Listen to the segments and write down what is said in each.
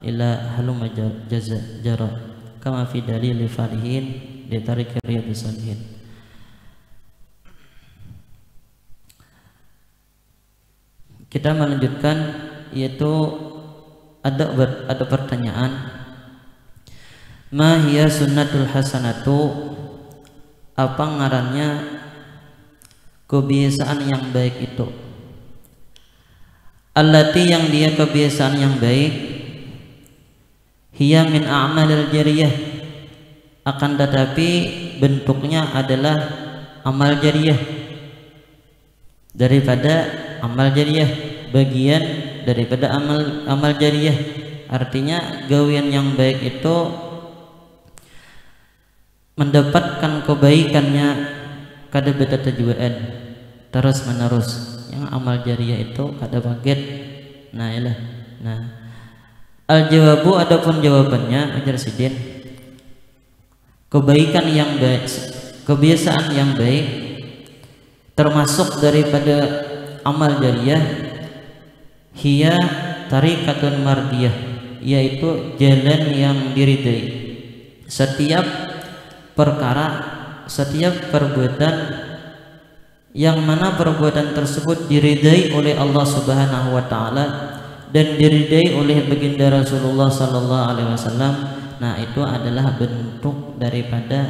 ila halumma jara kama fi dalil falihin di tarik riyadhus salihin. Kita melanjutkan, yaitu ada pertanyaan, ma hiya sunnatul hasanatu, apa ngarannya kebiasaan yang baik itu? Allati, yang dia kebiasaan yang baik, hiya min a'malil jariyah, akan tetapi bentuknya adalah amal jariyah, daripada amal jariyah, bagian daripada amal jariyah. Artinya gawian yang baik itu mendapatkan kebaikannya kada beta tujuan terus menerus. Yang amal jariyah itu kada baget. Nah ilah. Nah, al jawabu, adapun jawabannya ajar sidin, kebaikan yang baik, kebiasaan yang baik termasuk daripada amal jariyah, hiya tariqatun mardiyah, yaitu jalan yang diridai. Setiap perkara, setiap perbuatan yang mana perbuatan tersebut diridai oleh Allah Subhanahu wa taala dan diridai oleh baginda Rasulullah sallallahu alaihi wasallam, nah itu adalah bentuk daripada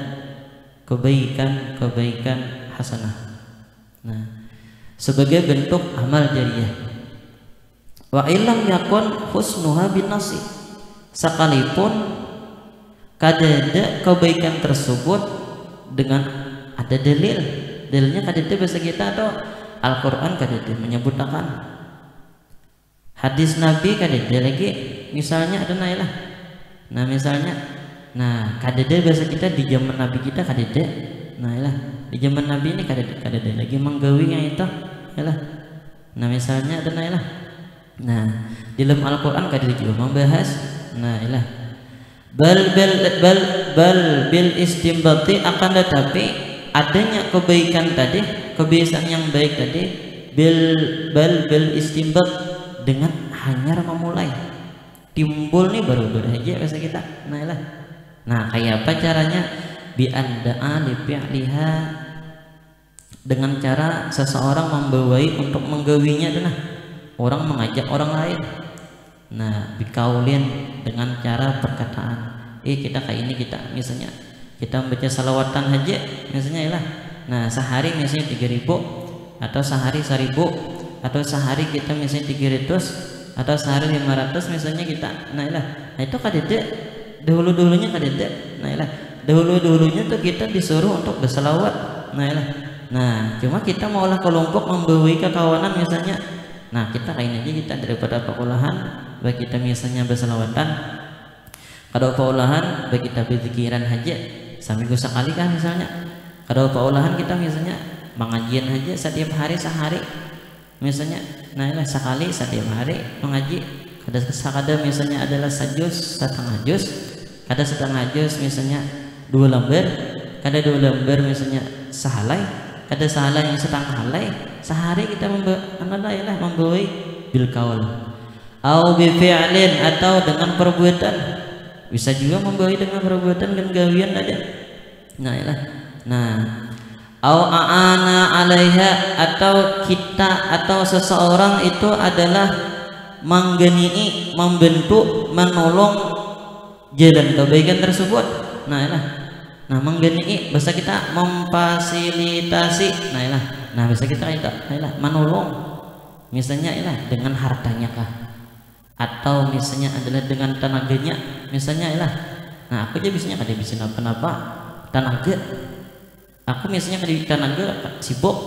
kebaikan hasanah. Nah, sebagai bentuk amal jariyah. Wa illam yakun husnuha bin nasi, sekalipun kadada kebaikan tersebut dengan ada dalil. Dalilnya kadada bahasa kita atau Al-Quran kadada menyebutkan, hadis Nabi kadada lagi, misalnya ada nailah. Nah misalnya, nah kadada bahasa kita di zaman Nabi kita kadada, nailah di zaman Nabi ini kadada lagi menggawi yang itu, nailah. Nah misalnya ada nailah. Nah di dalam Al-Quran kadada juga membahas, nailah. Bal bil istinbati, akan tetapi adanya kebaikan tadi, kebiasaan yang baik tadi, bil istinbat, dengan hanya memulai timbul nih baru aja bahasa kita. Nah kayak apa caranya? Bi anda'a li fi'liha, dengan cara seseorang membawai untuk menggawinya, nah orang mengajak orang lain. Nah bikaulin, dengan cara perkataan, kita kayak ini, kita misalnya kita membaca salawatan aja misalnya lah. Nah sehari misalnya 3.000, atau sehari 1.000, atau sehari kita misalnya 300, atau sehari 500 misalnya kita. Nah itu kadede dahulu-dulunya kadede. Nah dahulu-dulunya tuh kita disuruh untuk bersalawat. Nah cuma kita maulah kelompok membawa kekawanan misalnya. Nah kita kayak ini aja, kita daripada pakulahan baik kita misalnya bersalawatan, kalau paulahan baik kita berzikiran aja seminggu sekali kan misalnya. Kalau paulahan kita misalnya mengajian aja setiap hari sehari misalnya. Nah sekali setiap hari mengaji, kadang misalnya adalah sajus setengah juz, kadang setengah juz misalnya 2 lembar, kadang 2 lembar misalnya sehalai, kadang sehalai yang setengah halai. Sehari kita membawa bil kaul au bi fi'lin, atau dengan perbuatan. Bisa juga membawa dengan perbuatan dan gawian ada. Nah au aana alaiha, atau kita atau seseorang itu adalah menggenii, membentuk, menolong jalan kebaikan tersebut. Nah menggenii bahasa kita memfasilitasi. Nah bahasa kita itu menolong, misalnya dengan hartanya kah, atau misalnya adalah dengan tenaganya misalnya. Nah aku aja biasanya kada bisa apa-apa tenaga, aku misalnya kada tenaga sibuk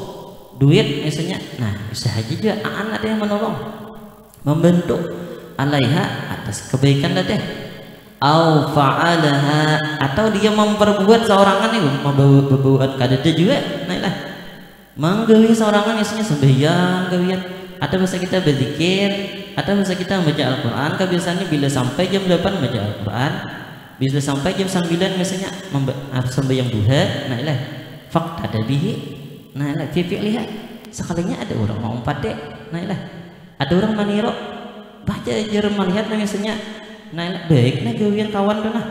duit misalnya. Nah bisa aja juga ada yang menolong, membentuk alaiha, atas kebaikan tadi. Au fa'alaha, atau dia memperbuat seorangan nih, membuat kadada juga. Menggawi seorangan misalnya sembahyang gawian, atau bisa kita berzikir, atau bisa kita membaca Al-Quran. Kebiasaannya bila sampai jam 8 membaca Al-Quran, bila sampai jam 9 misalnya sembahyang duha. Fakta ada bihi. Lihat sekalinya ada orang mau empat dek. Ada orang maniro baca ajar melihat misalnya Nah baiknya gawian kawan tuh nah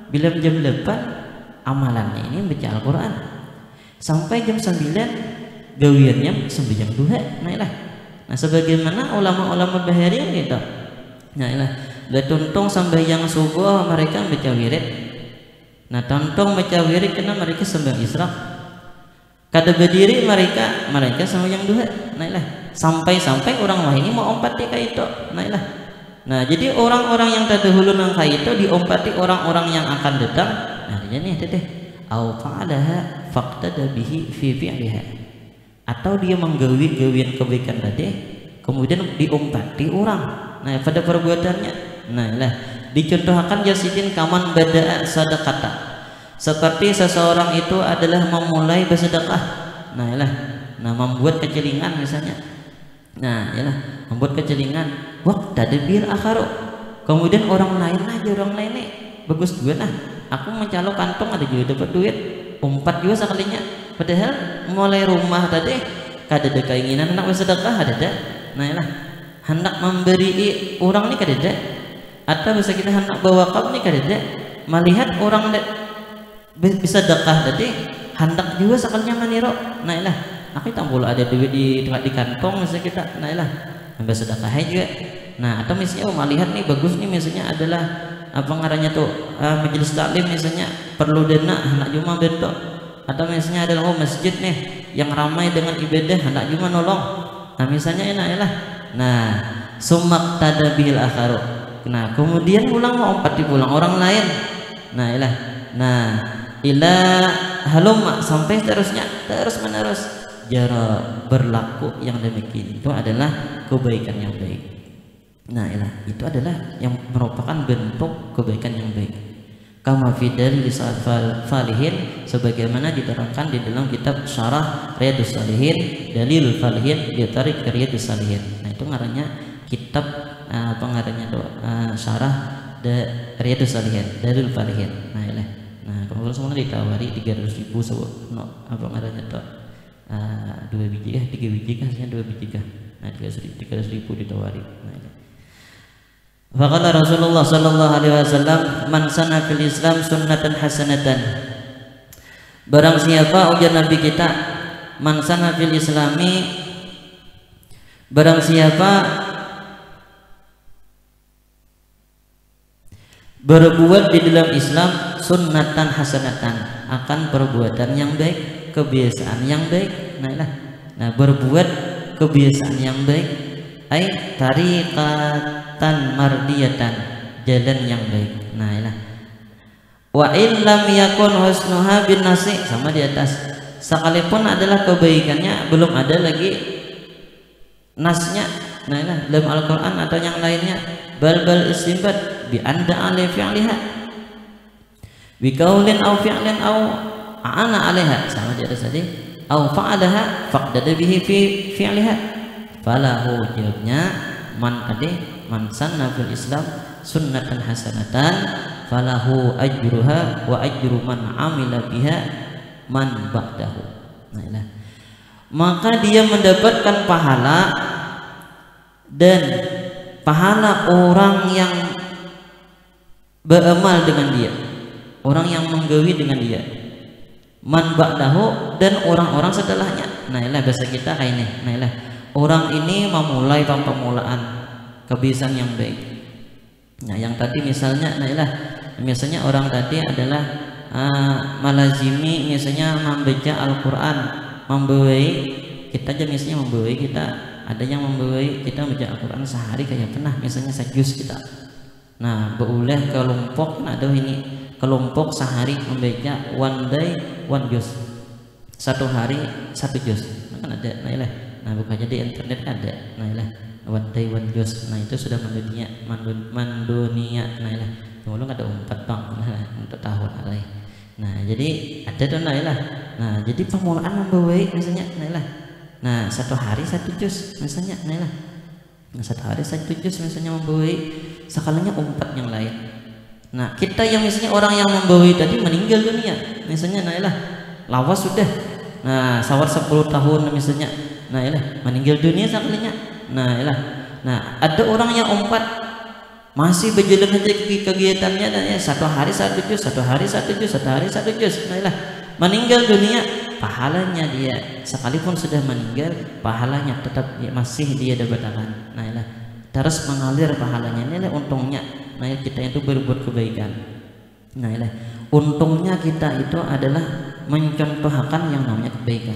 bila jam 8 amalannya ini baca Al-Quran sampai jam 9 gawiannya sampai jam 2. Nah sebagaimana ulama-ulama baharian gitu. Nah tuntung sampai yang subuh mereka baca wirid. Nah tuntung baca wirid karena mereka sembahyang Isra. Kada berdiri mereka sampai jam 2. Sampai orang lain ini mau ompati kayak itu. Nah jadi orang-orang yang terdahulu nang kayak itu diompati orang-orang yang akan datang. Nah dia nih teteh au fa'alaha faqtada bihi fi fi'liha, atau dia menggawi gawian kebaikan tadi kemudian diompati orang pada perbuatannya. Dicontohkan jasidin kaman bada'a sadaqata, seperti seseorang itu adalah memulai bersedekah. Membuat kecelingan misalnya. Membuat kecelingan waqt tadbir akharu, kemudian orang lain nih bagus juga aku mencalok kantong ada juga dapat duit umpat juga sekalinya, padahal mulai rumah tadi kada ada keinginan hendak bersedekah ada. Hendak memberi orang nih kada ada, atau bisa kita hendak bawa wakaf nih kada ada, melihat orang bisa sedekah tadi hendak juga sekalinya meniro. Aku tak boleh ada duit di kantong misalnya kita, ambil sedekah juga. Atau misalnya melihat nih bagus nih misalnya adalah apa ngarannya tuh majelis taklim misalnya perlu dana hendak cuma bentuk, atau misalnya adalah masjid nih yang ramai dengan ibadah hendak cuma nolong. Misalnya sumak tadabil akharu. Kemudian pulang mau ompati pulang orang lain. Ila halumma sampai terusnya terus menerus jara berlaku yang demikian itu adalah kebaikan yang baik. Itu adalah yang merupakan bentuk kebaikan yang baik. Kama fi dalil falihin, sebagaimana diterangkan di dalam kitab Syarah Riyadhus Shalihin, Dalilul Falihin ditarik ke Riyadhus Shalihin. Itu ngarannya kitab Syarah Riyadhus Shalihin, Dalilul Falihin. Kalau semua ditawari 300.000 apa ngarannya tuh 2 biji 3 biji kan, hanya 2 biji kan. 300.000 ditawari. Faqala Rasulullah sallallahu alaihi wasallam, man sanna fil Islam sunnatan hasanatan. Barang siapa ujar Nabi kita, man sanna fil Islami, barang siapa berbuat di dalam Islam sunnatan hasanatan, akan perbuatan yang baik, kebiasaan yang baik. Berbuat kebiasaan yang baik, ai tariqatan mardiyatan, jalan yang baik. Wa illam yakun husnuha bin nasi, sama di atas, sekalipun adalah kebaikannya belum ada lagi nasnya dalam Al-Quran atau yang lainnya, bal istinbat bi anda alai fi'liha bi qaulin aw fi'lin aw ana alaiha, sama di atas tadi, aw fa'alaha faqdada bihi fi fi'liha falahu, jawabnya man sanna fil Islam sunnatan hasanatan falahu ajruha wa ajru man amila biha man ba'dahu. Maka dia mendapatkan pahala dan pahala orang yang beramal dengan dia, orang yang menggawi dengan dia, man ba'dahu, dan orang-orang setelahnya. Bahasa kita kayak ini. Orang ini memulai pemulaan kebiasaan yang baik. Yang tadi misalnya, misalnya orang tadi adalah malazimi misalnya membaca Al-Quran, membawai kita aja misalnya, membawai kita ada yang membawai kita membaca Al-Quran sehari kayak pernah misalnya sejus kita. Boleh kelompok ada ini kelompok sehari membaca one day one juz, satu hari satu juz. Kan ada. Bukannya di internet ada. One day one juz. Itu sudah mendunia mandunia. Tolong ada 4 bang untuk tahun alai. Jadi ada tuh jadi pemulaan membawai misalnya satu hari satu juz misalnya. Satu hari satu juz misalnya membawai, sekalinya 4 yang lain. Kita yang misalnya orang yang membawai tadi meninggal dunia misalnya, lawas sudah sawar 10 tahun misalnya, meninggal dunia sekalinya. Ada orang yang 4 masih berjalan aja kegiatannya dan ya satu hari satu juz, satu hari satu juz, satu hari satu juz. Nah, meninggal dunia pahalanya dia sekalipun sudah meninggal pahalanya tetap masih dia dapatkan. Nah, terus mengalir pahalanya. Ini untungnya. Nah, kita itu berbuat kebaikan. Nah, untungnya kita itu adalah mencontohkan yang namanya kebaikan.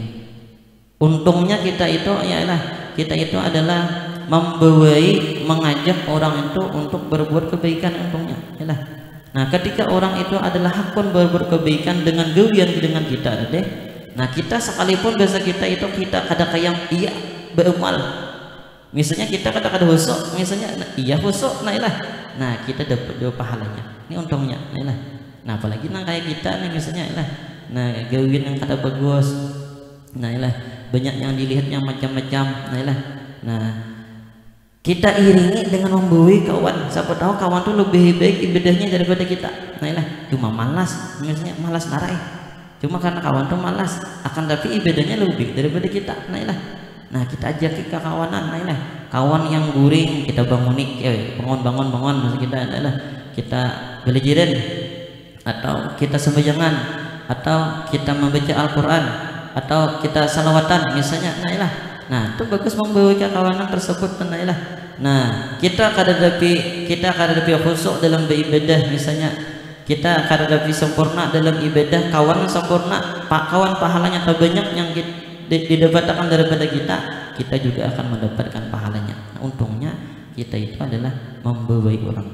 Untungnya kita itu kita itu adalah membawai, mengajak orang itu untuk berbuat kebaikan untungnya. Nah, ketika orang itu adalah hakun berbuat kebaikan dengan gawian dengan kita, nah kita sekalipun bahasa kita itu kita kada kayang iya beramal. Misalnya kita kada husuk, misalnya iya husuk, nah kita dapat dua pahalanya. Ini untungnya. Nah, apalagi kayak kita nih misalnya nah gawian yang kada bagus. Nah, banyak yang dilihatnya macam-macam. Nah, kita iringi dengan membui kawan. Siapa tahu kawan tuh lebih baik ibadahnya daripada kita. Nah, cuma malas, misalnya malas narai. Cuma karena kawan tuh malas, akan tapi ibadahnya lebih daripada kita. Nah, kita ajak ke kawanan. Kawan yang guring kita banguni, bangun maksud kita kita belajaran atau kita sembayangan atau kita membaca Al-Qur'an atau kita salawatan misalnya. Nah, itu bagus membawa kawanan tersebut. Nah, kita kadadapi khusuk dalam beribadah misalnya, kita kadadapi sempurna dalam ibadah, kawan sempurna, kawan pahalanya terbanyak yang didapatkan daripada kita juga akan mendapatkan pahalanya. Nah, untungnya kita itu adalah membawa orang.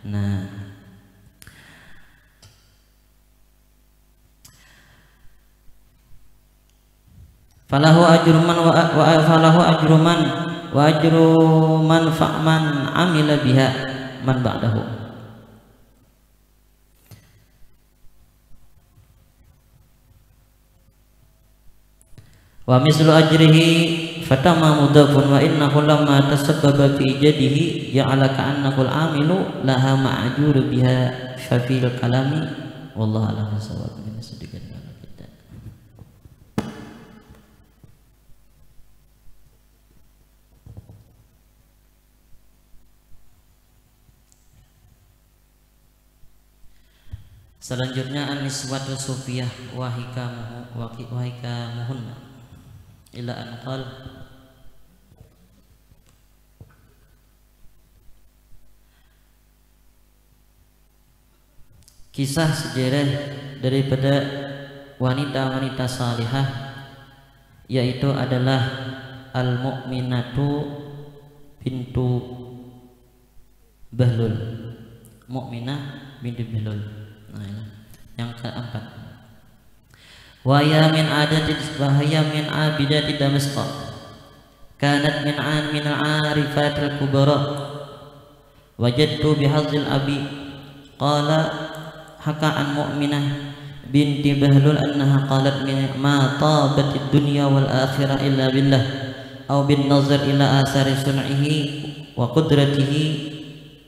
Nah, falahu ajruman wa ajru man fa'man amila biha man ba'dahu. Wa mislu ajrihi fatama mudafun wa innahu lamma tasabbaba fi jadihi ja'ala ka'annahu al-amilu laha ma'ajur biha syafil kalami wallahu a'lam bissawab. Sedikit kita selanjutnya an-niswatu sufiyah wa hikamuhunna ila an qala kisah sejarah daripada wanita-wanita salihah, yaitu adalah al-mu'minatu bintu Bahlul, Mukminah binti Bahlul. Nah, yang keempat, wahya min abidati Damashq, kanat min al-arifat al-kubra, wajadtu bihadzil abi qala haka an Mu'minah binti Bahlul annaha qalat ma tabatid dunya wal akhirah illa billah aw bin nazar ila asari sun'ihi wa qudratihi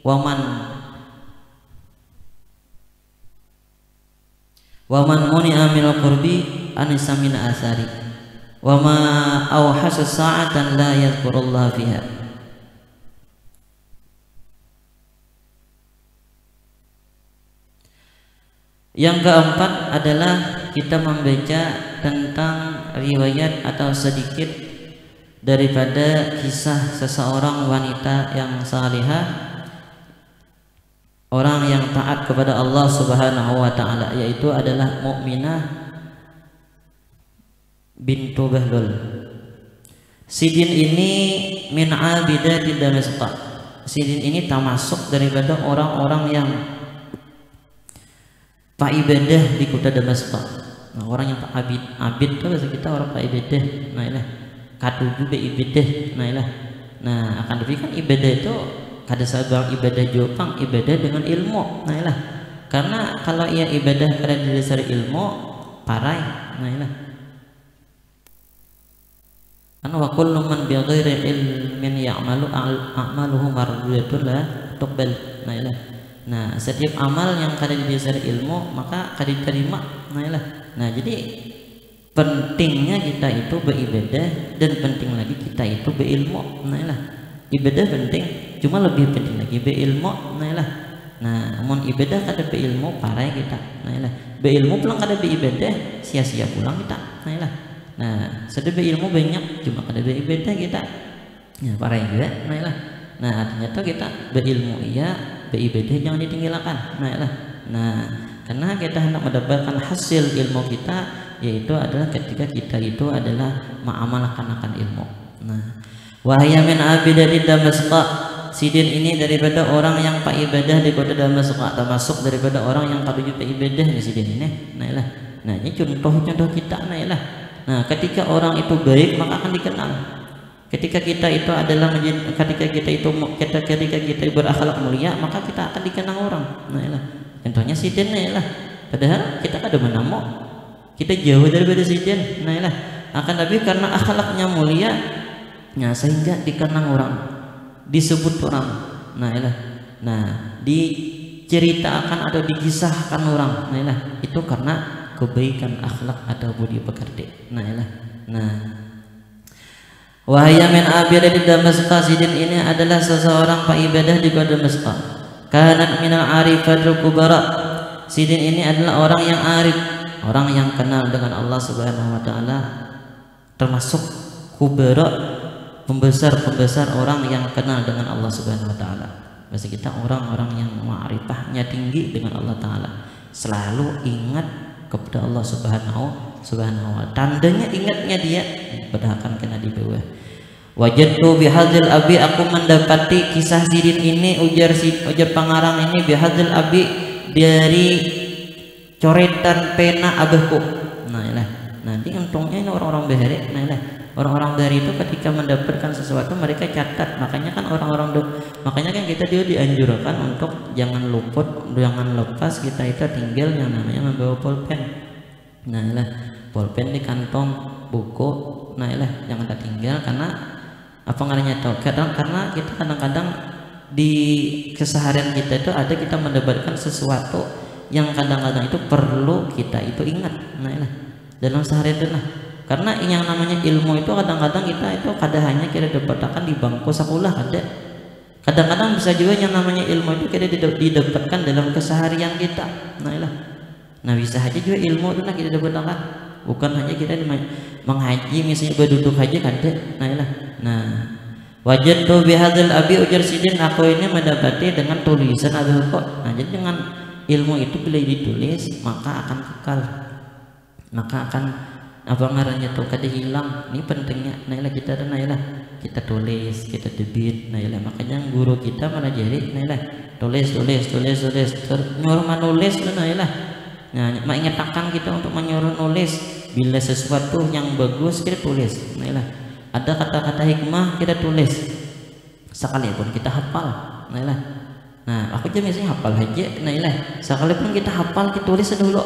wa man muni'a min al-qurbi anisa min asari wa ma awhasa sa'atan la yadhkurullah fiha. Yang keempat adalah kita membaca tentang riwayat atau sedikit daripada kisah seseorang wanita yang salihah, orang yang taat kepada Allah Subhanahu wa taala, yaitu adalah Mukminah bintu Bahlul. Sidin ini min abidati Damashq. Sidin ini termasuk daripada orang-orang yang pak ibadah di kota Damashq. Nah, orang yang pak abid itu bahasa kita orang pak ibadah. Nah, kadu juga ibadah. Nah, akan diberikan ibadah itu kada sabar ibadah jopang, ibadah dengan ilmu. Nah, karena kalau ia ibadah kada didasari ilmu, parai. Nah, karena wa kullu man bi ghairi ilmin ya'malu a'maluhu mardudatun la tuqbal. Nah, setiap amal yang kada didasari ilmu maka kada diterima. Nah, jadi pentingnya kita itu beribadah dan penting lagi kita itu berilmu. Ibadah penting, cuma lebih penting lagi beilmu. Nah amun ibadah kada beilmu parai kita. Beilmu pulang kada beibadah sia-sia pulang kita. Nah sudah beilmu banyak cuma kada beibadah kita. Ya parai juga. Nah artinya tuh kita beilmu iya, beibadah jangan ditinggalkan. Nah karena kita hendak mendapatkan hasil ilmu kita, yaitu adalah ketika kita itu adalah mengamalkan akan ilmu. Nah wahya min abidati Damasqa, sidin ini daripada orang yang pak ibadah di kota Damasqa, termasuk daripada orang yang kadunya pak ibadah di sidin ini. Nah ini contoh-contoh kita. Nah ketika orang itu baik maka akan dikenal. Ketika kita itu adalah ketika kita berakhlak mulia maka kita akan dikenal orang. Contohnya sidin. Padahal kita kada menamo, kita jauh daripada sidin. Akan tapi karena akhlaknya mulia, nah sehingga dikenang orang, disebut orang. Nah diceritakan atau dikisahkan orang. Itu karena kebaikan akhlak atau budi pekerti. Wahya min abidati Damasqa, sidin ini adalah seseorang pak ibadah di kota Damasqa. Kanat minal arifatul kubara, sidin ini adalah orang yang arif, orang yang kenal dengan Allah Subhanahu wa taala, termasuk kubara, pembesar orang yang kenal dengan Allah Subhanahu wa taala. Bahasa kita orang-orang yang ma'rifahnya tinggi dengan Allah taala, selalu ingat kepada Allah Subhanahu wa taala. Tandanya ingatnya dia padahal akan kena di bawah. Wajadtu bihadzal abi, aku mendapati kisah sidin ini, ujar pengarang ini, bihadzal abi, dari coretan pena abahku. Nanti untungnya ini orang-orang bahari. Orang-orang bahari itu ketika mendapatkan sesuatu mereka catat. Makanya kan kita dia dianjurkan untuk jangan luput, jangan lepas kita itu tinggal yang namanya membawa pulpen. Pulpen di kantong buku. Jangan tertinggal karena apa ngaranya tuh? Karena kita kadang-kadang di keseharian kita itu ada kita mendapatkan sesuatu yang kadang-kadang itu perlu kita itu ingat. Dalam sehari itu karena yang namanya ilmu itu kadang-kadang kita itu hanya kita dapatkan di bangku sekolah ada. Kadang-kadang bisa juga yang namanya ilmu itu kita didapatkan dalam keseharian kita. Nah bisa aja juga ilmu itu kita dapatkan, bukan hanya kita menghaji misalnya berduduk haji kada. Nah wajadtu bihadzal abi, ujar sidin, aku ini mendapati dengan tulisan abah kok. Nah jadi dengan ilmu itu bila ditulis maka akan kekal, maka akan apa ngarannya tuh kada hilang. Ini pentingnya. Kita tulis, kita debit. Makanya guru kita malah jadi tulis nyuruh menulis. Nah mengingatkan kita untuk menyuruh nulis. Bila sesuatu yang bagus kita tulis. Ada kata-kata hikmah kita tulis, sekalipun kita hafal. Nah aku aja misalnya hafal aja. Sekalipun kita hafal kita tulis dulu.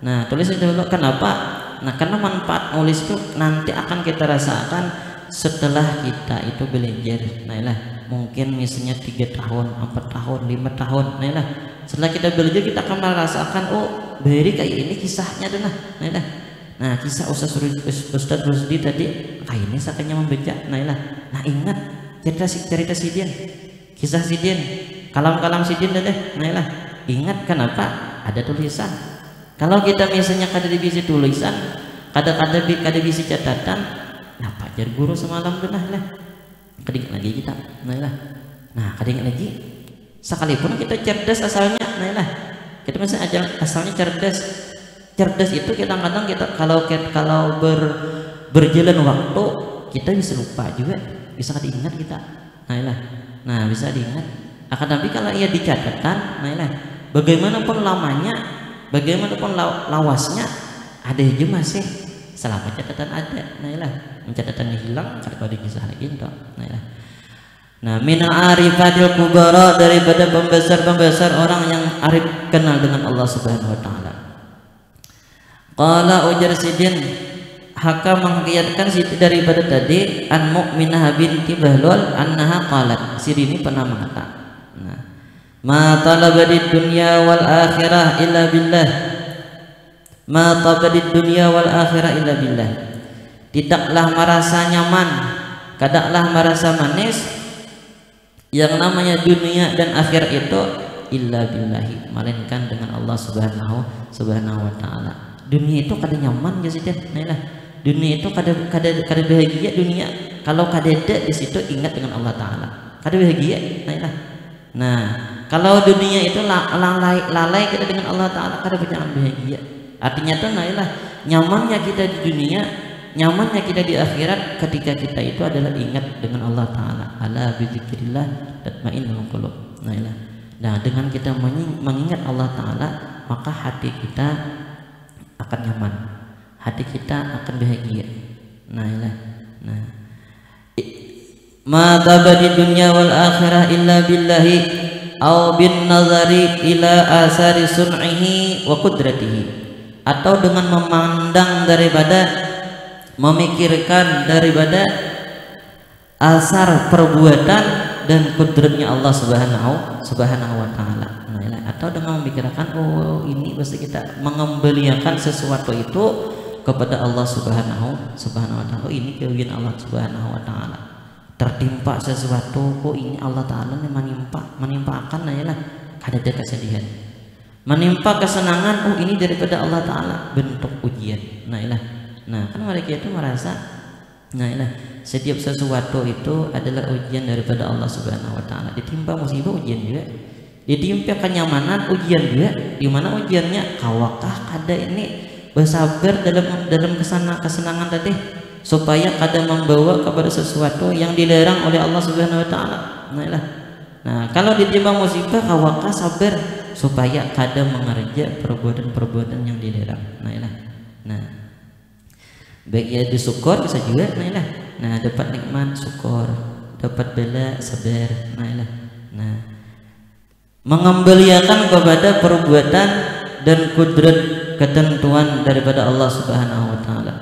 Nah tulis dulu. Kenapa? Nah karena manfaat nulis itu nanti akan kita rasakan setelah kita itu belajar. Mungkin misalnya 3 tahun, 4 tahun, 5 tahun. Setelah kita belajar kita akan merasakan, oh beri kayak ini kisahnya dah. Nah kisah Ustadz Rusdi tadi kayak ini sakanya membaca. Nah ingat cerita sidin, kisah sidin, kalam sidin dah. Ingat kenapa ada tulisan. Kalau kita misalnya kada bisa tulisan, kada bisa catatan, nah pajar guru semalam dah. Kedingat lagi kita. Nah kedingat lagi. Sekalipun kita cerdas asalnya. Kita misalnya asalnya cerdas itu kadang-kadang kita kalau berjalan waktu kita bisa lupa juga, bisa diingat kita. Nah bisa diingat. Akan tapi kalau ia di catatan, bagaimanapun lamanya, bagaimanapun lawasnya, ada aja masih selama catatan ada. Catatannya hilang kalau dikisah lagi itu. Nah min arifatil kubara, daripada pembesar orang yang arif kenal dengan Allah Subhanahu wa taala. Qala ujar sidin, haka menghikayatkan sidin daripada tadi an Mu'minah binti Bahlul annaha qalat, sidin ini pernah mengatakan, nah ma talabadid dunya wal akhirah illa billah, ma talabadid dunya wal akhirah illa billah, tidaklah merasa nyaman, kadaklah merasa manis Yang namanya dunia dan akhirat itu illa billahi, melainkan dengan Allah subhanahu wa ta'ala. Dunia itu kada nyaman ya sih, nah dunia itu kada bahagia dunia kalau kada ada di situ ingat dengan Allah Ta'ala, kada bahagia. Nah kalau dunia itu lalai kita dengan Allah Ta'ala, kada berjalan bahagia. Artinya tuh nyamannya kita di dunia, nyamannya kita di akhirat ketika kita itu adalah ingat dengan Allah Ta'ala. Ala bizikrillah tatmainnul qulub. Nah dengan kita mengingat Allah Ta'ala, maka hati kita akan nyaman, hati kita akan bahagia. Ma tabadi dunya wal akhirah illa billahi au bin nazari ila asari sun'ihi wa qudratihi, atau dengan memandang daripada, memikirkan daripada asar perbuatan dan kudratnya Allah subhanahu wa ta'ala. Atau dengan memikirkan, oh ini pasti kita mengembalikan sesuatu itu kepada Allah subhanahu wa ta'ala. Oh ini kewian Allah subhanahu wa ta'ala, tertimpa sesuatu, kok ini Allah Ta'ala nih menimpakan kada ada kesedihan, menimpa kesenangan, oh ini daripada Allah Ta'ala, bentuk ujian. Nah kan mereka itu merasa setiap sesuatu itu adalah ujian daripada Allah Subhanahu wa Ta'ala. Ditimpa musibah ujian juga, ditimpa kenyamanan ujian juga. Di mana ujiannya? Kawakah kada ini bersabar dalam kesenangan tadi, supaya kada membawa kepada sesuatu yang dilarang oleh Allah Subhanahu wa Ta'ala. Nah kalau ditimpa musibah, kawakah sabar supaya kada mengerja perbuatan-perbuatan yang dilarang. Nah baik ya disyukur bisa juga. Nah dapat nikmat syukur, dapat bela sabar. Nah mengembalikan kepada perbuatan dan kudrat ketentuan daripada Allah Subhanahu wa Ta'ala.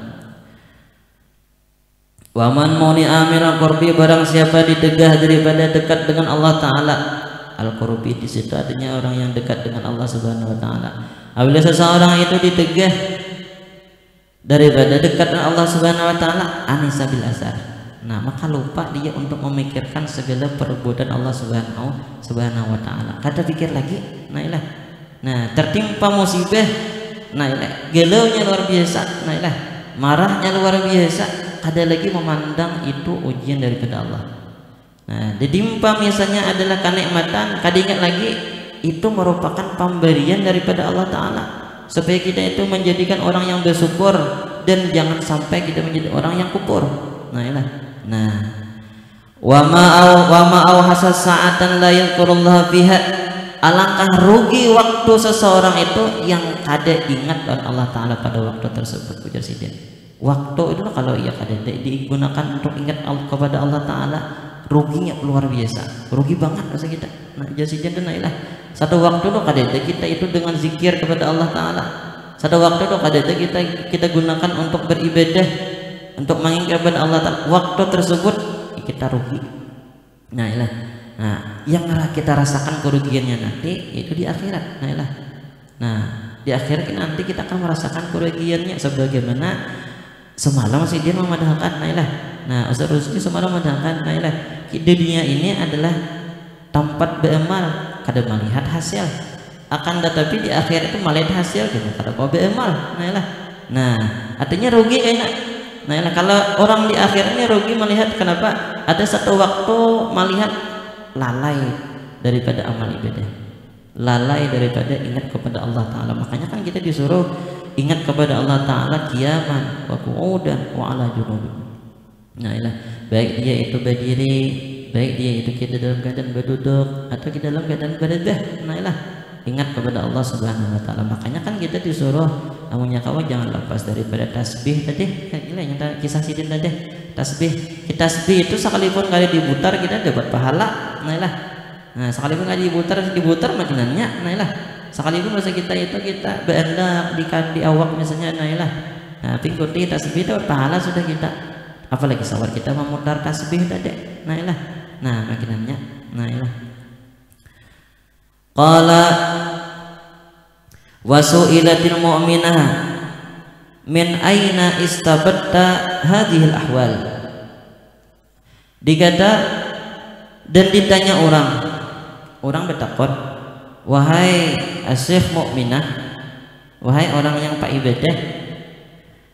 Waman muni amira qurbi, barang siapa ditegah daripada dekat dengan Allah Ta'ala. Al-qurbi di situ artinya orang yang dekat dengan Allah Subhanahu wa Ta'ala. Apabila seseorang itu ditegah daripada dekat dengan Allah Subhanahu wa Ta'ala, anisa bil asar, nah maka lupa dia untuk memikirkan segala perbuatan Allah Subhanahu wa Ta'ala. Kada pikir lagi. Nah tertimpa musibah, gelaunya luar biasa, marahnya luar biasa, kada lagi memandang itu ujian daripada Allah. Nah ditimpa misalnya adalah kenikmatan, kada ingat lagi itu merupakan pemberian daripada Allah Ta'ala, supaya kita itu menjadikan orang yang bersyukur dan jangan sampai kita menjadi orang yang kufur. Nah wa ma au hasas sa'atan la yadhkurullah fiha, alangkah rugi waktu seseorang itu yang kada ingat dengan Allah Ta'ala pada waktu tersebut. Ujar sidin, waktu itu kalau ia kada digunakan untuk ingat kepada Allah Ta'ala, ruginya luar biasa, rugi banget masa kita. Nah ujar sidin itu satu waktu tuh kada kita itu dengan zikir kepada Allah Ta'ala, satu waktu tuh kada kita gunakan untuk beribadah, untuk mengingat kepada Allah Ta'ala, waktu tersebut kita rugi. Nah yang kita rasakan kerugiannya nanti itu di akhirat. Nah di akhirat nanti kita akan merasakan kerugiannya sebagaimana semalam si dia memadahkan. Nah Ustaz Rusdi semalam memadahkan. Di dunia ini adalah tempat beramal, kada melihat hasil, akan tetapi di akhirat itu melihat hasil, kada kau beramal. Nah artinya rugi kayaknya. Kalau orang di akhirat ini rugi melihat, kenapa? Ada satu waktu melihat lalai daripada amal ibadah, lalai daripada ingat kepada Allah Ta'ala. Makanya kan kita disuruh ingat kepada Allah Ta'ala qiyaman wa qu'udan wa ala junub. Baik dia itu berdiri, baik dia itu kita dalam keadaan berduduk atau kita dalam keadaan berdiri. Ingat kepada Allah Subhanahu wa Ta'ala. Makanya kan kita disuruh, namunnya kawan jangan lepas daripada tasbih tadi. Yang kisah sidin tadi, tasbih. Tasbih itu sekalipun kali diputar kita dapat pahala. Nah sekalipun kali diputar makinannya. Sekalipun masa kita itu kita berendak di awak misalnya. Nah pingkuti tasbih itu pahala sudah kita. Apalagi sawar kita memutar tasbih tadi. Nah makinannya. Qala wasu'ilatil mu'minah min aina istabatta hadhil ahwal. Dikata Dan ditanya orang bertakon, wahai asyikh mukminah, wahai orang yang pak ibadah,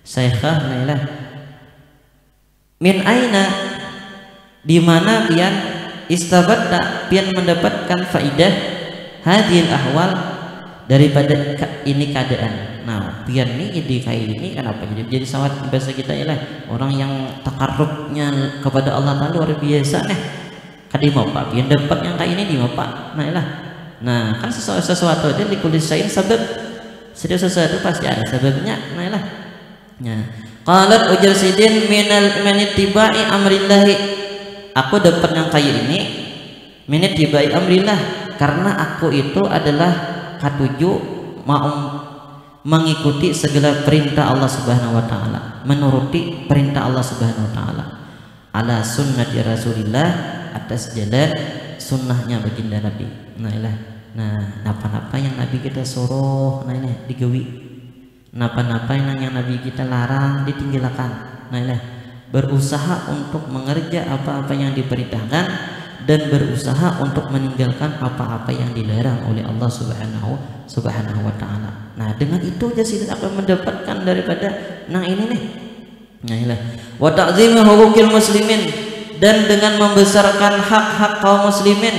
syekhah nailah, min aina, di mana pian istabatta, pian mendapatkan faidah hadil ahwal, daripada ini keadaan. Nah pian ini di kayak ini kenapa jadi sawat bahasa kita ya lah, orang yang takarrubnya kepada Allah Ta'ala luar biasa nih. Kadi mau pak pian dapat yang kayak ini di mau pak, nah kan sesuatu itu dikulis saya sebab setiap sesuatu pasti ada sebabnya. Nah qalat ujar sidin min ittiba'i amrillahi, aku dapat yang kayak ini min ittiba'i amrillah, karena aku itu adalah katuju mau mengikuti segala perintah Allah Subhanahu wa taala, menuruti perintah Allah Subhanahu wa taala, ala sunnati Rasulillah, atas jalan sunnahnya baginda Nabi. Nah napa-napa yang Nabi kita suruh digawi, napa-napa yang Nabi kita larang ditinggalkan. Berusaha untuk mengerja apa-apa yang diperintahkan dan berusaha untuk meninggalkan apa-apa yang dilarang oleh Allah Subhanahu wa taala. Nah dengan itu jadi akan mendapatkan daripada ini nih. Wa ta'zimi huquqil muslimin, dan dengan membesarkan hak-hak kaum muslimin.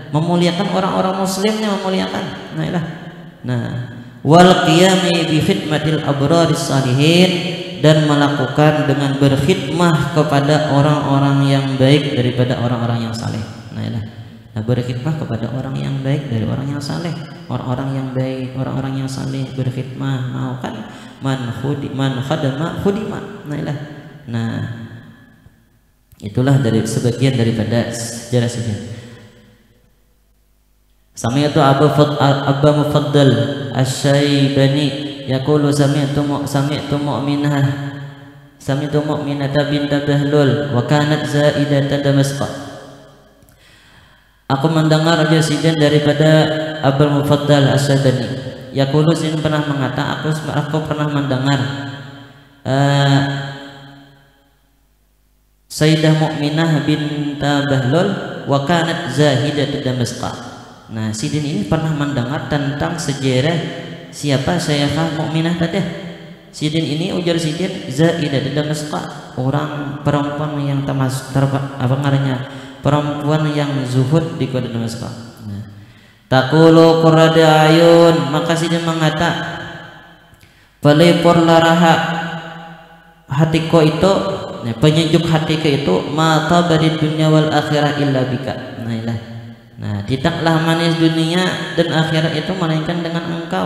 Memuliakan orang-orang muslimnya, memuliakan. Wal qiyami bi khidmatil abraris salihin, dan melakukan dengan berkhidmah kepada orang-orang yang baik daripada orang-orang yang saleh. Berkhidmah kepada orang yang baik dari orang yang saleh, orang-orang yang baik, orang-orang yang saleh berkhidmah, mau kan man khadama khudima. Nah itulah dari sebagian daripada sejarah sejarah. Sami'tu Abu Mufaddal Asy-Syaibani yaqulu sami'tu mu'minata bint Bahlul wa kanat zaidatan Damasq. Aku mendengar presiden daripada Abu Mufaddal Asy-Syaibani yaqulu, sin pernah mengata, aku pernah mendengar Sayyidah Mukminah bint Bahlul wa kanat zahidat Damasq. Nah sidin ini pernah mendengar tentang sejarah siapa Sayyidah Mukminah tadi. Sidin ini ujar sidin zahidat Damasq, orang perempuan yang perempuan yang zuhud di kota Damasq. Taqulu qurrada ayun, maka sidin mengata pelipur laraha hatiku itu, penyejuk hatiku itu, mata bari dunia wal akhirah illa bika. Tidaklah manis dunia dan akhirat itu melainkan dengan engkau.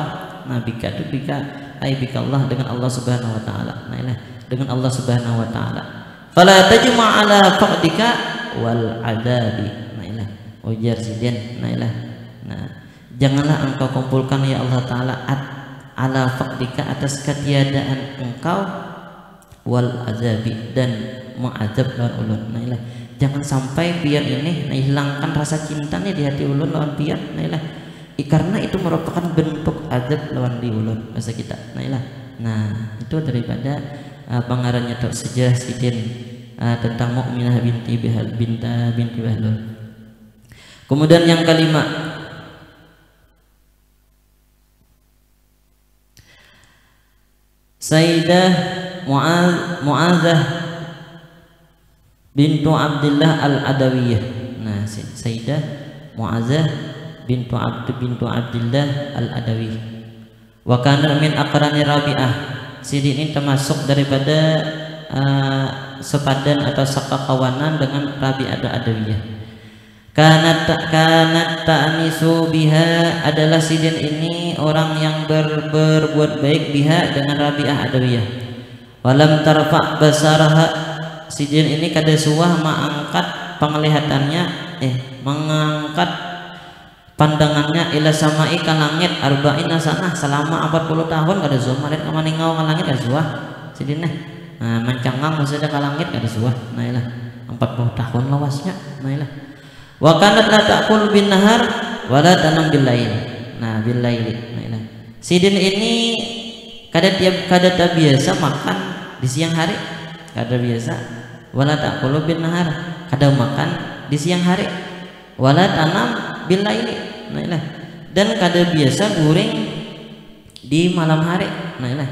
Bika itu bika Allah, dengan Allah Subhanahu wa taala. Dengan Allah Subhanahu wa taala. Fala tajma ala faqdika wal adabi. Ujar sidin. Janganlah engkau kumpulkan ya Allah taala ala faqdika, atas ketiadaan engkau, wal azabi, dan mengadab lawan ulun. Jangan sampai biar ini hilangkan rasa cinta nih di hati ulun lawan biar. Karena itu merupakan bentuk adab lawan di ulun masa kita. Itu daripada pengarangnya sejarah sidin tentang Mukminah binti Bahlul. Kemudian yang kelima, Sayyidah Mu'adzah bintu Abdillah al-Adawiyah. Sayyidah Mu'adzah bintu Abdillah al-Adawiyah. Wa kana min aqrani Rabi'ah. Sidin ini termasuk daripada sepadan atau sekakawanan dengan Rabi'ah al-Adawiyah. Kanat ta'nisu biha, adalah sidin ini orang yang berbuat baik biha dengan Rabi'ah Adawiyah. Walam tarfa basaraha, sidin ini kada suah mengangkat penglihatannya, mengangkat pandangannya ila samai ka langit arba'ina sanah, selama 40 tahun kada suah melihat ka maningau ka langit kada suah sidin mencangang maksudnya ka langit kada suah. 40 tahun lawasnya. Wa kanat la ta'kul bin nahar wa la tanam bil lail. Bil laili. Sidin ini kada biasa makan di siang hari, kada biasa. Wala ta'kulu bin nahar, kada makan di siang hari. Wala tanam billaili. Nah ilah. Dan kada biasa guring di malam hari. Nah ilah.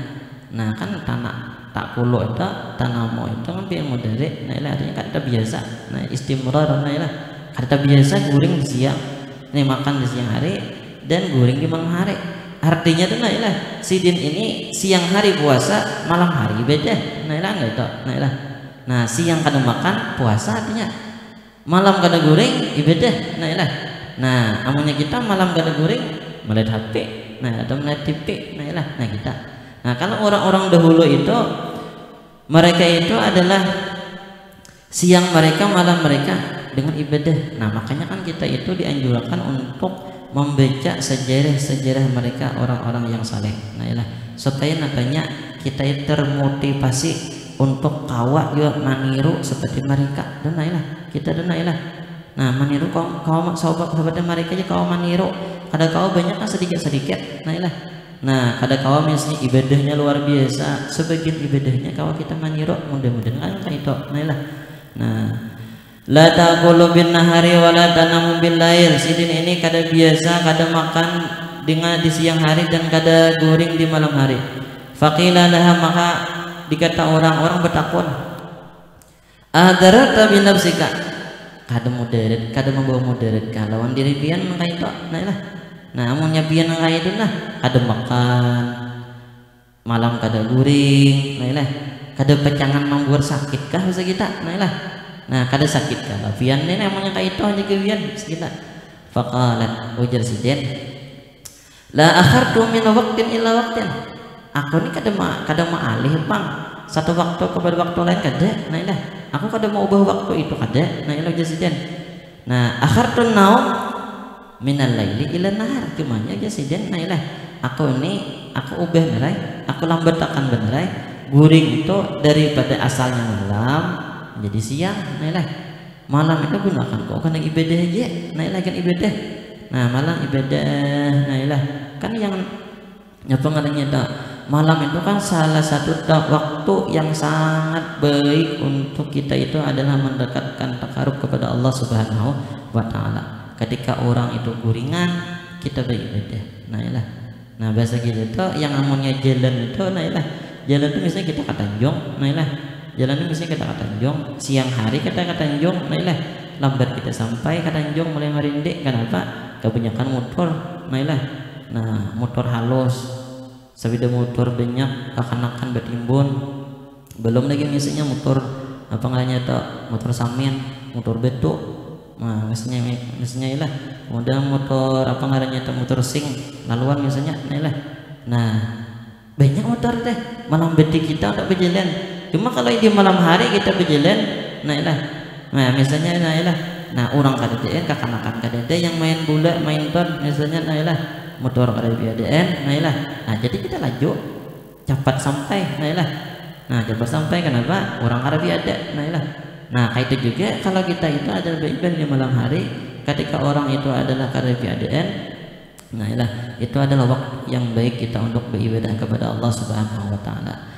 Nah kan tanah tak kulo itu tanamo itu kan fi'il mudhari. Nah ilah artinya kada biasa. Nah istimrar. Nah ilah kada biasa guring di siang. Ini makan di siang hari dan guring di malam hari. Artinya tuh nah ilah sidin ini siang hari puasa, malam hari beda. Nah ilah enggak itu. Nah ilah. Nah siang kada makan puasa artinya, malam kada guring ibadah. Nah ilah. Nah amunnya kita malam kada guring melihat HP, nah atau melihat TV. Nah ilah. Nah kita. Nah kalau orang-orang dahulu itu mereka itu adalah siang mereka, malam mereka dengan ibadah. Nah makanya kan kita itu dianjurkan untuk membaca sejarah-sejarah mereka orang-orang yang saleh. Nah ilah supaya nantinya kita termotivasi untuk kawa juga maniru seperti mereka. Dan nah ilah kita dan nah ilah. Nah maniru kau sahabat mereka aja kau maniru. Kada kau banyak kan sedikit-sedikit. Nah ilah. Nah kada kau misalnya ibadahnya luar biasa, sebagian ibadahnya kau kita maniru, mudah-mudahan kan kayak itu. Nah ilah. Nah la taqulu bin nahari wa la tanamu bil lail. Sidin ini kada biasa kada makan dengan di siang hari dan kada guring di malam hari. Faqila laha, maka dikata orang-orang bertakun, adarata bi nafsika, kada mudarat, kada membawa mudarat lawan diri pian maka itu. Nah ilah. Nah amunnya pian maka itu nah kada makan malam kada guring. Nah ilah kada pecangan membuat sakit kah bisa kita. Nah ilah. Nah kada sakit kalau pian ini namanya kayak itu aja kebian kita. Faqalat, ujar sidin, la akhartu min waqtin illa waqtin. Aku ini kada mau alih bang satu waktu kepada waktu lain kada. Nah ilah aku kada mau ubah waktu itu kada. Nah ilah ujar sidin. Nah akhartu naum minal laili ila nahar. Cumanya aja sidin. Nah ilah aku ubah benerai, aku lambatkan benerai guring itu daripada asalnya malam jadi siang. Nah ilah malam itu gunakan kok kan ibadah aja. Nah ilah kan ibadah. Nah malam ibadah. Nah ilah kan yang apa ngaranya tak malam itu kan salah satu waktu yang sangat baik untuk kita itu adalah mendekatkan takarub kepada Allah Subhanahu wa taala. Ketika orang itu guringan kita beribadah. Nah ilah. Nah bahasa kita itu yang namanya jalan itu. Nah ilah jalan itu misalnya kita ke Tanjung. Nah ilah jalan itu misalnya kita ke Tanjung siang hari kita ke Tanjung. Nah ilah lambat kita sampai ke Tanjung mulai merinding. Kenapa? Kebanyakan motor. Nah ilah. Nah motor halus sabida motor banyak kekanakan bertimbun, belum lagi misalnya motor apa namanya itu motor samin, motor betuk. Nah misalnya ilah kemudian motor apa namanya itu motor sing laluan misalnya. Nah ilah. Nah banyak motor deh malam betik kita untuk berjalan. Cuma kalau di malam hari kita berjalan. Nah ilah. Nah misalnya nah ilah. Nah orang kadang kekanakan kadang yang main bola main ton misalnya. Nah ilah motor kada biadaan. Nah ilah. Nah jadi kita laju cepat sampai. Nah ilah. Nah cepat sampai kenapa? Orang kada biada. Nah ilah. Nah kayak itu juga kalau kita itu adalah beribadah di malam hari ketika orang itu adalah kada biadaan. Nah ilah itu adalah waktu yang baik kita untuk beribadah kepada Allah Subhanahu wa taala.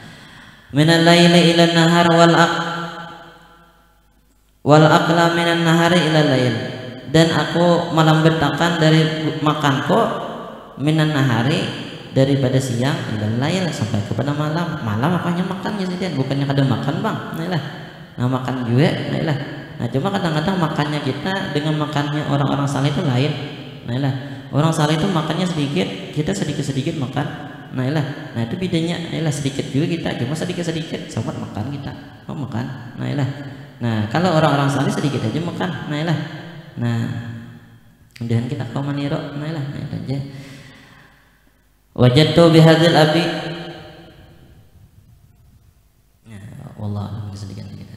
Minal laili ila nahar wal aqla minan nahari ila lail. Dan aku melambetakan dari makanku minan nahari daripada siang ila lail sampai kepada malam. Malam apanya makannya sih, bukannya kada makan bang. Nah ilah. Nah makan juga. Nah ilah. Nah cuma kadang-kadang makannya kita dengan makannya orang-orang saleh itu lain. Nah ilah. Orang saleh itu makannya sedikit, kita sedikit-sedikit makan. Nah ilah. Nah itu bedanya. Nah ilah sedikit juga kita, cuma sedikit-sedikit sama makan kita. Oh makan. Nah ilah. Nah kalau orang-orang saleh sedikit aja makan. Nah ilah. Nah kemudian kita kau maniru. Nah ilah. Nah itu aja. Wajadtu bihadzal abi. Ya wallah alam sedikit kita.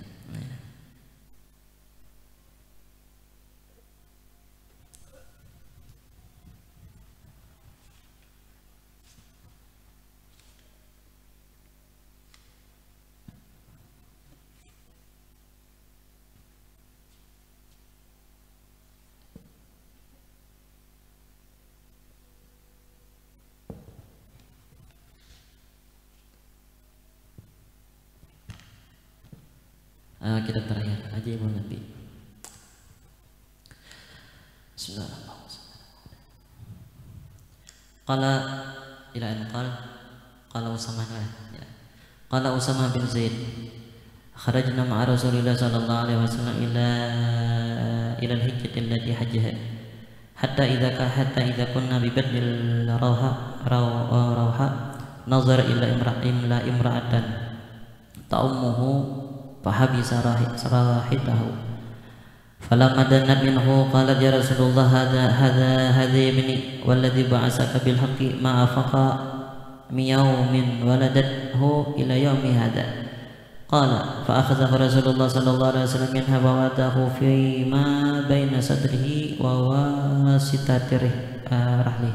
Kita terakhir aja Ibu Nabi. Bismillahirrahmanirrahim. Qala ila an qala Usamah ya. Qala Usamah bin Zaid kharajna ma'a Rasulillah sallallahu alaihi wasallam ila al-hijjah allati hajjaha hatta idza kunna bi badil rawha nazar ila imra'atan ta'ummuhu fahabisa rahitahu falamma danat minhu qalat ya Rasulullah hadha ibni walladhi ba'asaka bil haqqi ma afaqa miyawmin waladathu ila yawmi hadha qala fa akhadhahu Rasulullah sallallahu alaihi wasallam minha wa wadahu fi ma baina sadrihi wa wasitati rahli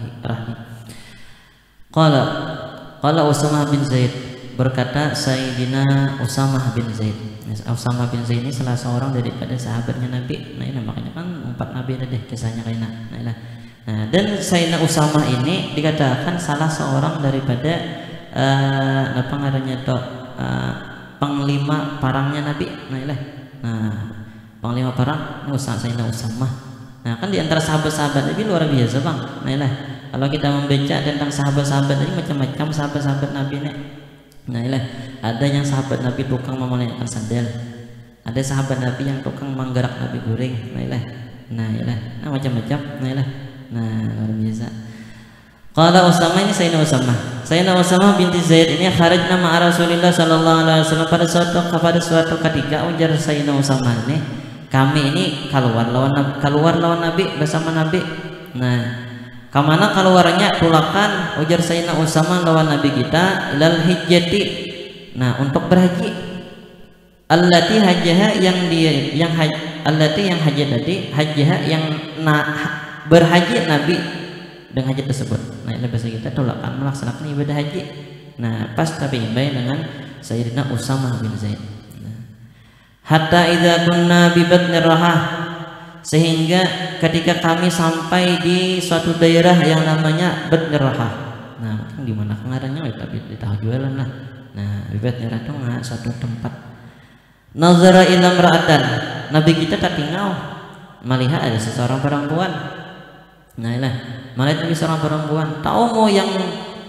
qala Usamah bin Zaid, berkata Sayyidina Usamah bin Zaid. Usamah bin Zaid ini salah seorang daripada sahabatnya Nabi. Nah ini makanya kan 4 Nabi ada deh kisahnya kayaknya. Nah, dan Sayyidina Usamah ini dikatakan salah seorang daripada apa ngarannya toh panglima parangnya Nabi. Nah panglima parang ini Sayyidina Usamah. Nah kan di antara sahabat-sahabat Nabi luar biasa bang. Nah kalau kita membaca tentang sahabat-sahabat ini macam-macam sahabat-sahabat Nabi nih. Nah ada yang sahabat Nabi tukang memelihara sandal, ada sahabat Nabi yang tukang menggerak Nabi goreng. Nah macam-macam. Nah luar biasa. Qala Usamah ini Sayyidina Usamah binti Zaid ini kharajna ma'a Rasulillah sallallahu alaihi wasallam pada suatu ketika ujar Sayyidina Usamah ini kami ini keluar lawan Nabi bersama Nabi. Nah kamana keluarnya tulakan ujar Sayyidina Usamah lawan Nabi kita ilal hijjati. Nah untuk berhaji allati hajjaha yang haji tadi hajjaha yang berhaji Nabi dengan haji tersebut. Nah ini bahasa kita tulakan melaksanakan ibadah haji. Nah pas tapi dengan Sayyidina Usamah bin Zaid. Hatta idza kunna bi batnir rahah, sehingga ketika kami sampai di suatu daerah yang namanya Batnir Rahah. Nah di mana ngarannya tapi di tahu jualan lah. Nah di Batnir Rahah itu suatu tempat. Nazara ila imra'atan, Nabi kita tak tinggal melihat ada seseorang perempuan. Nah melihat seorang perempuan. Tahu mau yang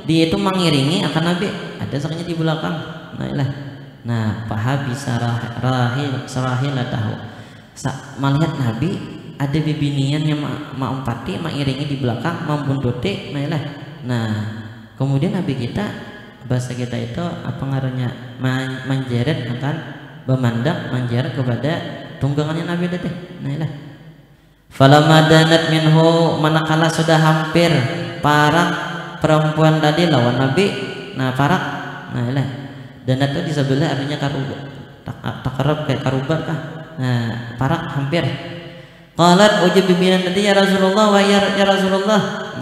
dia itu mengiringi akan Nabi, ada saknya di belakang. Nah pahabi sarahil tahu. Melihat Nabi ada bibinian yang maumpati mengiringi di belakang membuntuti. Nah kemudian Nabi kita bahasa kita itu apa ngaruhnya menjeret akan memandang menjeret kepada tunggangannya Nabi tadi. Falamma danat minhu, manakala sudah hampir parak perempuan tadi lawan Nabi. Nah parak. Danat itu di sebelah artinya karuba, takarab kayak karuba kah. Nah parak hampir. Qalat ujib bibinian tadi ya Rasulullah wa ya Rasulullah.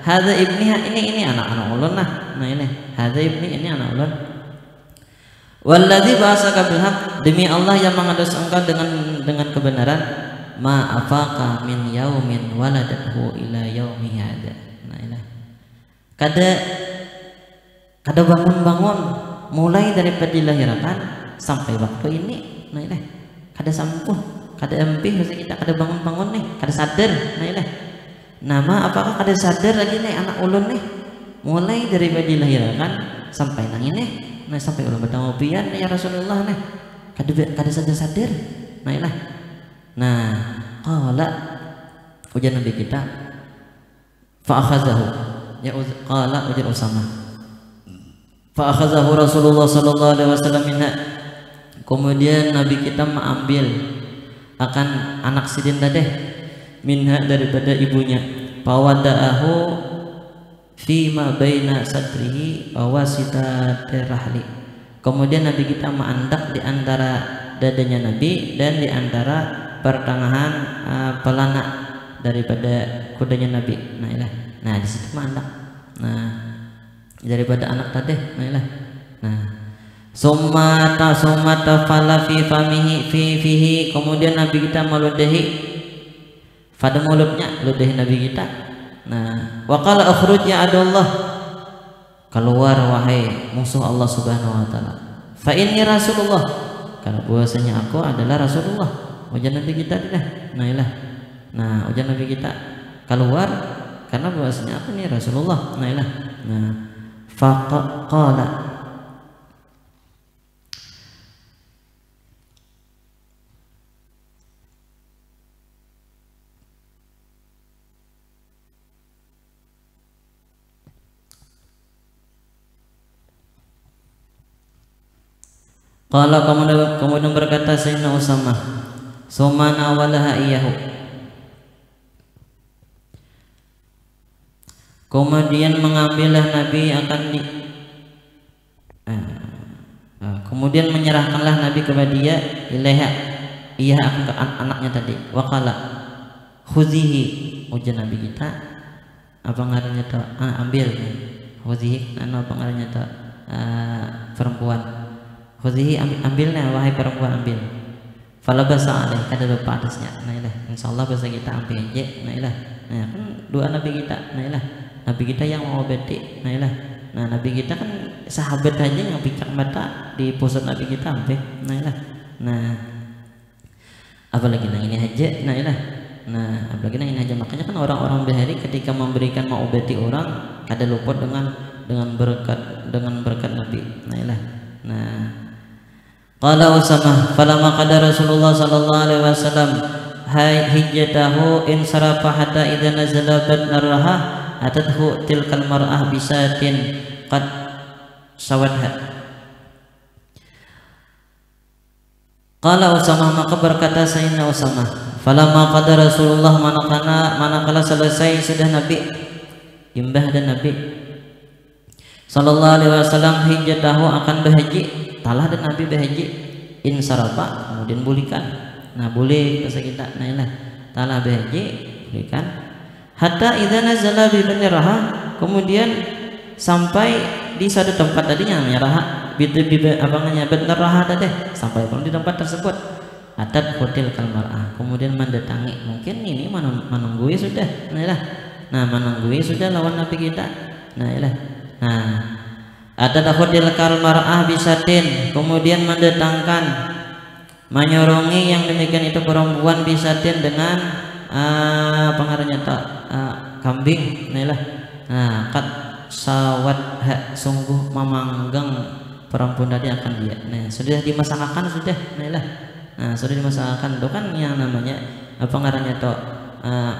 Hadza ibniha, ini anak-anak ulun lah. Hadza ibni, ini anak ulun. Walladzi ba'asaka bil haqq, demi Allah yang mengutus engkau dengan kebenaran. Ma afaqa min yaumin waladathu ila yaumi hadza. Kada bangun-bangun mulai daripada dilahirkan sampai waktu ini. Kada sampuh, kada empih mesti kita kada bangun-bangun nih, kada sadar. Nama apakah kada sadar lagi nih anak ulun nih mulai daripada dilahirkan sampai nang ini. Sampai ulun bertemu pian ya Rasulullah nih kada sadar. Nah qala ujar Nabi kita fa akhazahu ya qala ujar Usamah fa akhazahu Rasulullah sallallahu alaihi wasallam minha. Kemudian Nabi kita mengambil akan anak sidin tadi minha daripada ibunya. Fawada'ahu fima baina sadrihi awasita terahli. Kemudian Nabi kita menandak di antara dadanya Nabi dan di antara pertengahan pelana daripada kudanya Nabi. Nah di situ menandak. Nah daripada anak tadi. Summa tafala fi famihi fihi. Kemudian Nabi kita meludahi pada mulutnya, ludahi Nabi kita. Nah wa qala akhruj ya adullah, keluar wahai musuh Allah subhanahu wa ta'ala. Fa inni Rasulullah, karena bahwasanya aku adalah Rasulullah. Wajah Nabi kita dah. Nah ujar Nabi kita keluar karena bahwasanya apa nih Rasulullah. Nah faqala qala kemudian berkata Sayyidina Usamah, sumana walaha iyahu. Kemudian mengambillah Nabi akan kemudian menyerahkanlah Nabi kepada dia ilaiha, iya akan ke anaknya tadi. Waqala khuzihi, ujar Nabi kita apa ngarannya tuh ambil khuzihi, apa ngarannya tuh perempuan. Khuzihi ambilnya wahai perempuan ambil. Falabasa alaih kada lupa atasnya. Insyaallah bahasa kita ambil aja. Nah kan dua Nabi kita. Nabi kita yang mau obati. Nah Nabi kita kan sahabat aja yang picak mata di pusat Nabi kita ambil. Nah apalagi yang ini aja. Nah apalagi yang ini aja, makanya kan orang-orang bahari ketika memberikan mau obati orang kada luput dengan berkat Nabi. Nah qala Usamah falamma qada Rasulullah sallallahu alaihi wasallam hijjatahu in sarafa hatta idza nazala badnarha atadhu tilkal mar'ah bisatin qad sawadha. Qala Usamah, maka berkata Sayyidina Usamah, falamma qada Rasulullah manakala selesai sudah Nabi imbah dan Nabi sallallahu alaihi wasallam hijjatahu akan berhaji, talah dan Nabi berhaji insarafa kemudian bulikan. Nah boleh bahasa kita talah berhaji bulikan hatta idza nazala bi baniraha, kemudian sampai di satu tempat tadinya namanya raha abangannya baniraha tadi, sampai pun di tempat tersebut atat hotel kalmarah, kemudian mendatangi, mungkin ini menunggui sudah. Nah menunggui sudah lawan Nabi kita. Nah ada hotel kalmarah bisatin, kemudian mendatangkan menyorongi yang demikian itu perempuan bisatin dengan pengarahnya kambing. Nah kat sawat sungguh memanggang perempuan tadi akan dia. Nah sudah dimasakan sudah. Nah sudah dimasakan itu kan yang namanya pengarahnya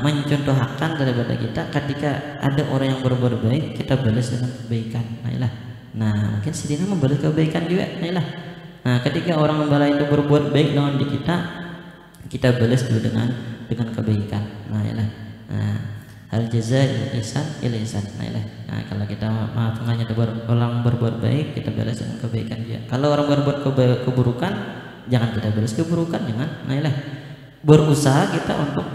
mencontohkan daripada kita ketika ada orang yang berbuat baik kita balas dengan kebaikan. Nah mungkin sidina membalas kebaikan juga. Nah ketika orang membalas itu berbuat baik dengan di kita balas dulu dengan kebaikan. Nah hal jazaa ihsan ila ihsan. Nah kalau kita maafkannya orang berbuat baik kita balas dengan kebaikan dia. Kalau orang berbuat keburukan jangan kita balas keburukan, jangan. Berusaha kita untuk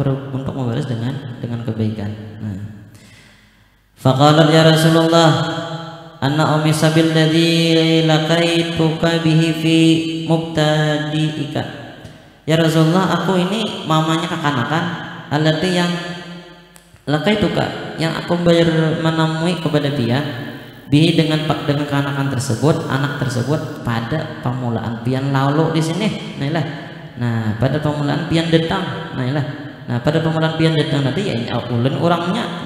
membalas dengan kebaikan. Nah faqalat ya Rasulullah anna ummi sabil ladzi laqaituka bihi fi mubtadi'ika. Ya Rasulullah, aku ini mamanya kekanakan alladzi yang laqaituka, yang aku menemui kepada dia bihi dengan kekanakan tersebut, anak tersebut pada permulaan pian lalu di sini. Nah pada permulaan pian datang. Nah pada permulaan pian datang tadi ya ini ulun orangnya.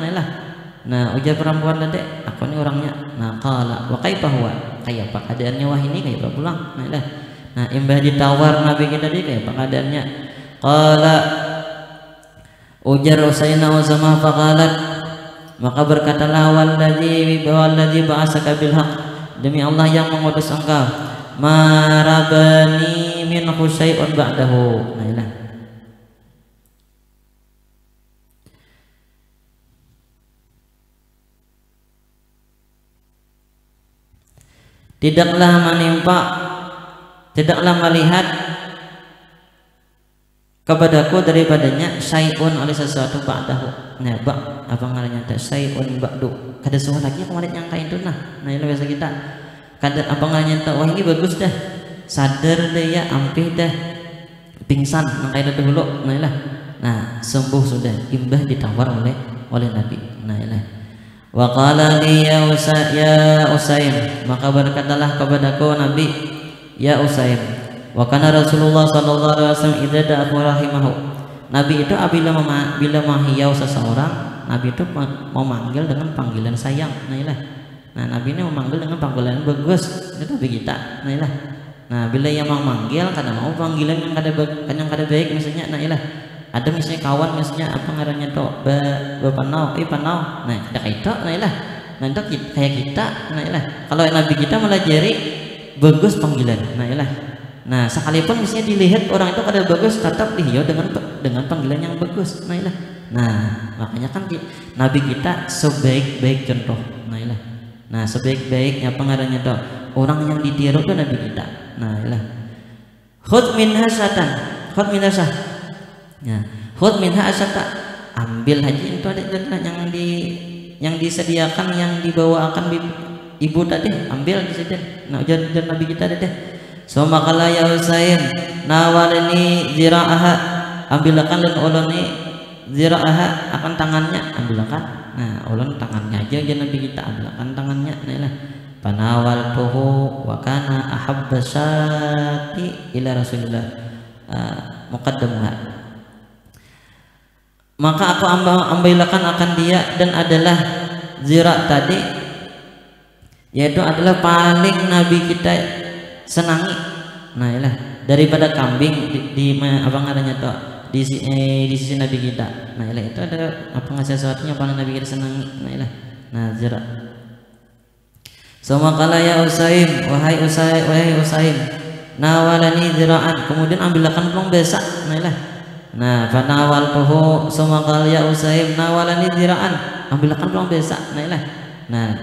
Nah ujar perempuan tadi aku ini orangnya. Nah qala wa kaifa huwa, kayak apa keadaannya wah ini kayak apa pulang. Nah imbah ditawar Nabi kita tadi kayak apa keadaannya. Qala ujar Sayyidina Usamah faqalat, maka berkatalah walladzi ba'asaka bil haqq, demi Allah yang mengutus engkau, marabani min syai'un ba'dahu. tidaklah melihat kepadaku daripadanya syai'un oleh sesuatu ba'dahu. Nah apa ngarannya syai'un ba'du, kada suara lagi kemarin yang kain tuh. Nah ini biasa kita kada apa ngarannya wah ini bagus dah, sadar deh ya, ampih dah, pingsan nang kain itu dulu. Nah sembuh sudah, imbah ditawar oleh Nabi. Wa qala li ya Usaim, maka berkatalah kepadaku Nabi, ya Usaim, wa kana Rasulullah sallallahu alaihi wasallam idza da'a rahimahu, Nabi itu bila menghiau seseorang, Nabi itu memanggil dengan panggilan sayang. Nah, Nabi ini memanggil dengan panggilan bagus. Itu Nabi kita. Nah, bila yang memanggil kadang mau panggilan yang kada baik misalnya. Ada misalnya kawan misalnya apa ngarannya tuh panau, panau. Nah, ada kaito. Nah, itu kayak kita. Kalau Nabi kita melajari bagus panggilan. Nah, sekalipun misalnya dilihat orang itu kada bagus, tetap dihiau dengan panggilan yang bagus. Nah, makanya kan Nabi kita sebaik-baik contoh. Nah, sebaik-baiknya pengarangnya tuh orang yang ditiru tuh Nabi kita. Khudh minha satan, khudh minha sah. Ya, khudh minha asata. Ambil haji itu ada yang disediakan, yang dibawakan ibu tadi, ambil di situ. Nah, jangan Nabi kita deh. Soma kala ya Usain nawalani zira'aha, ambilkan dan uloni zira'aha akan tangannya, ambilkan. Nah, ulun tangannya aja Nabi kita, ambilkan tangannya. Panawal tuhu wa kana ahabbasati ila Rasulillah muqaddamah. Maka aku ambilkan akan dia, dan adalah zira' tadi yaitu adalah paling Nabi kita senangi. Daripada kambing di apa ngarannya tuh di sisi Nabi kita. Itu ada apa ngasih sesuatunya paling Nabi kita senangi. Nah, zira. Sama kala ya Usaim, wahai Usaim, nawalani ziraan, kemudian ambilkan pelong besak. Nah, fanawal tuhu sama kala ya Usaim nawalani ziraan, ambilkan pelong besak. Nah,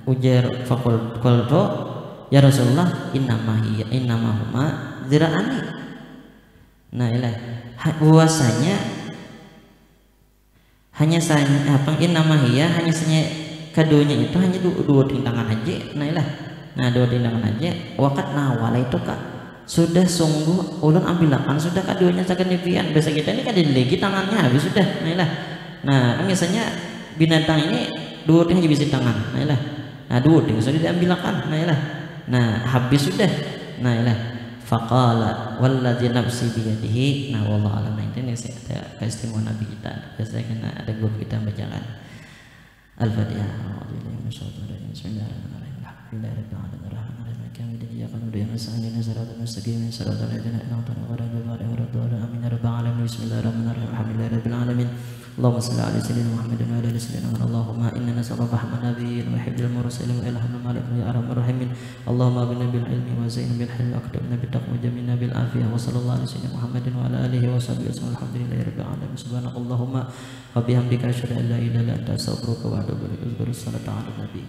ujar fakulto ya Rasulullah innamahuma zira'ani. Bahwasanya hanya hanya keduanya itu hanya dua tindakan aja. Dua tindakan aja. Wakat nawala itu kak sudah sungguh ulun ambilkan sudah keduanya sakan nipian. Biasa kita ini kada lagi tangannya habis sudah. Nah, misalnya binatang ini dua ting bisa tangan. Nah, dua ting sudah diambilkan. Nah, habis sudah. Faqala walladzi nafsi biyadihi. Nah, wallahu a'lam. Ini ada keistimewaan Nabi kita. Biasanya ada grup kita bacakan Al-Fatihah. Bismillahirrahmanirrahim. Allahumma salli ala sayyidina Muhammadin wa ala ali sayyidina Muhammad. Allahumma inna nas'aluka fahma nabiyyin wa hifdzal mursalin wa ilhamna malikan ya arhamar rahimin. Allahumma aghna bil ilmi wa zayyinna bil hilmi wa akrimna bit taqwa wa jamilna bil afiyah. Wa sallallahu ala sayyidina Muhammadin wa ala alihi wa sahbihi wasallam. Alhamdulillahi rabbil alamin. Subhanakallahumma wa bihamdika asyhadu an la ilaha illa anta astaghfiruka wa atubu ilaik. Salatu ala nabi.